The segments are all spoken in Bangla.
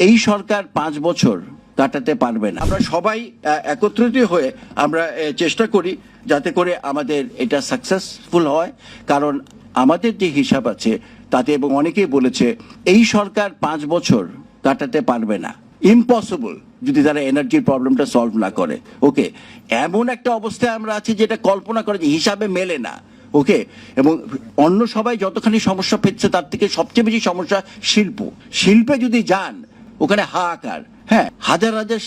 এই সরকার 5 বছর কাটাতে পারবে না। আমরা সবাই একত্রিত হয়ে আমরা চেষ্টা করি যাতে করে আমাদের এটা সাকসেসফুল হয়, কারণ আমাদের যে হিসাব আছে তাতে, এবং অনেকেই বলেছে এই সরকার 5 বছর কাটাতে পারবে না, ইম্পসিবল, যদি তারা এনার্জির প্রবলেমটা সলভ না করে। ওকে, এমন একটা অবস্থায় আমরা আছি যেটা কল্পনা করে যে হিসাবে মেলে না। ওকে, এবং অন্য সবাই যতখানি সমস্যা পেচ্ছে তার থেকে সবচেয়ে বেশি সমস্যা শিল্পে যদি যান ওখানে হাহাকার। হ্যাঁ, হাজার হাজার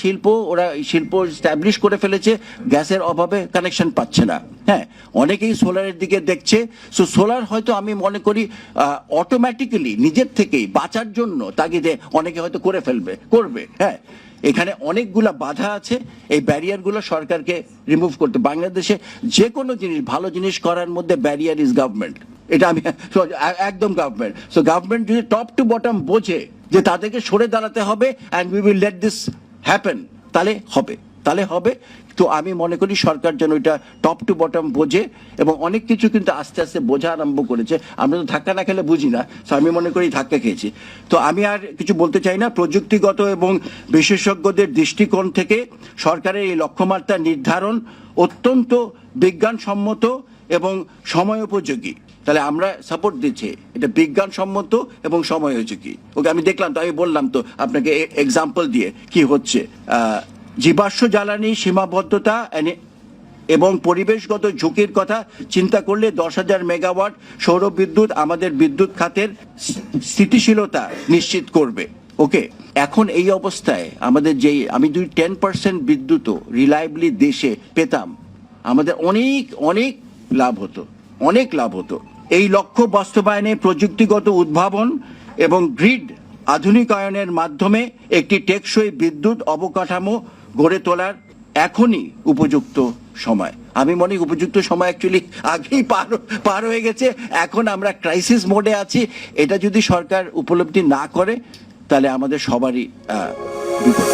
ওরা শিল্প স্ট্যাবলিশ করে ফেলেছে, গ্যাসের অভাবে কানেকশন পাচ্ছে না। হ্যাঁ, অনেকেই সোলারের দিকে দেখছে। সো সোলার হয়তো আমি মনে করি অটোমেটিক্যালি নিজের থেকেই বাঁচার জন্য তাগিদে অনেকে হয়তো করবে। হ্যাঁ, এখানে অনেকগুলা বাধা আছে, এই ব্যারিয়ারগুলো সরকারকে রিমুভ করতে। বাংলাদেশে যে কোনো জিনিস, ভালো জিনিস করার মধ্যে ব্যারিয়ার ইজ গভর্নমেন্ট। এটা আমি একদম গভর্নমেন্ট। সো গভর্নমেন্ট যদি টপ টু বটম বোঝে যে তাদেরকে সরে দাঁড়াতে হবে and we will let this happen, তাহলে হবে। তো আমি মনে করি সরকার যেন এটা টপ টু বটম বোঝে, এবং অনেক কিছু কিন্তু আস্তে আস্তে বোঝা আরম্ভ করেছে। আমরা তো ধাক্কা না খেলে বুঝি না, তো আমি মনে করি ধাক্কা খেয়েছি। তো আমি আর কিছু বলতে চাই না। প্রযুক্তিগত এবং বিশেষজ্ঞদের দৃষ্টিকোণ থেকে সরকারের এই লক্ষ্যমাত্রা নির্ধারণ অত্যন্ত বিজ্ঞানসম্মত এবং সময়োপযোগী। তাহলে আমরা সাপোর্ট দিচ্ছি, এটা বিজ্ঞানসম্মত এবং সময়োপযোগী। ওকে, আমি দেখলাম তো, আমি বললাম তো আপনাকে এক্সাম্পল দিয়ে কি হচ্ছে। জীবাশ্ম জ্বালানি সীমাবদ্ধতা এবং পরিবেশগত ঝুঁকির কথা চিন্তা করলে 10,000 মেগাওয়াট সৌর বিদ্যুৎ আমাদের বিদ্যুৎ খাতের স্থিতিশীলতা নিশ্চিত করবে। ওকে, এখন এই অবস্থায় আমাদের আমি 10% বিদ্যুৎও রিলায়েবলি দেশে পেতাম, আমাদের অনেক লাভ হতো। এই লক্ষ্য বাস্তবায়নে প্রযুক্তিগত উদ্ভাবন এবং গ্রিড আধুনিকায়নের মাধ্যমে একটি টেকসই বিদ্যুৎ অবকাঠামো গড়ে তোলার এখনই উপযুক্ত সময়। আমি মনে করি উপযুক্ত সময় অ্যাকচুয়ালি আগেই পার হয়ে গেছে। এখন আমরা ক্রাইসিস মোডে আছি। এটা যদি সরকার উপলব্ধি না করে তাহলে আমাদের সবারই বিপদ।